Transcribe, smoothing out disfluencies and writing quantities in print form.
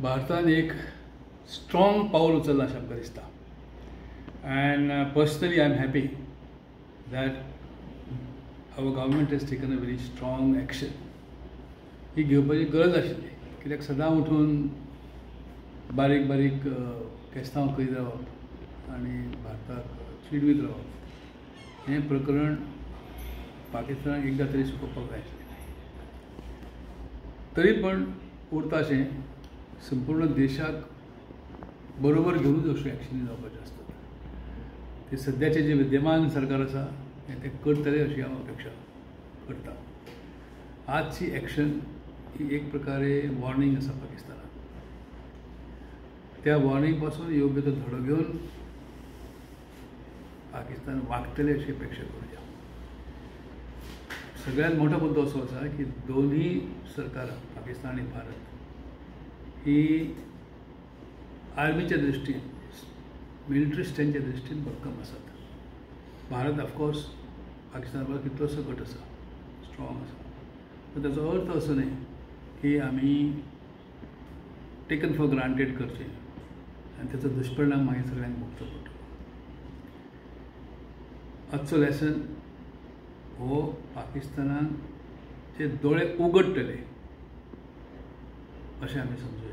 भारतान एक स्ट्रॉंग पाऊल उचललां अशें आमकां दिसता. And personally, I'm happy that our government has taken a very strong action. ही घेवपाची गरज आशिल्ली, कित्याक सदां उठून बारीक बारीक केस्तांव करीत रावप आनी भारताक चिडवीत रावप हें प्रकरण पाकिस्तानाक एकदां तरी सुकोवपाक जाय आशिल्लें. तरी पण उरता अशें संपूर्ण देशाक बरोबर घेवनूच अश्यो एक्शनी जावपाच्यो आसतात. ते सद्याचे जे विद्यमान सरकार आसा ते करतले अशी हांव अपेक्षा करता. आजची एक्शन ही एक प्रकारे वॉर्निंग आसा पाकिस्तानाक. त्या वॉर्निंग पासून योग्य तो धडो घेवन पाकिस्तान वागतले अशी अपेक्षा करूया. सगळ्यात मोठा मुद्दो असो आसा की दोन्ही सरकारां पाकिस्तान आणि भारत ही आर्मीच्या दृश्टीन मिलिटरी स्ट्रेंथच्या दृश्टीन भक्कम आसात. भारत ऑफकोर्स पाकिस्ताना परस कितलोसो गट आसा, स्ट्रॉंग आसा. पण ताचो अर्थ असो न्ही की आमी टेकन फॉर ग्रांटेड करचें आनी ताचो दुश्परिणाम मागीर सगळ्यांक भोगचो पडटलो. आजचो लेसन हो पाकिस्तानाचे दोळे उगडटले अशें आमी समजुया.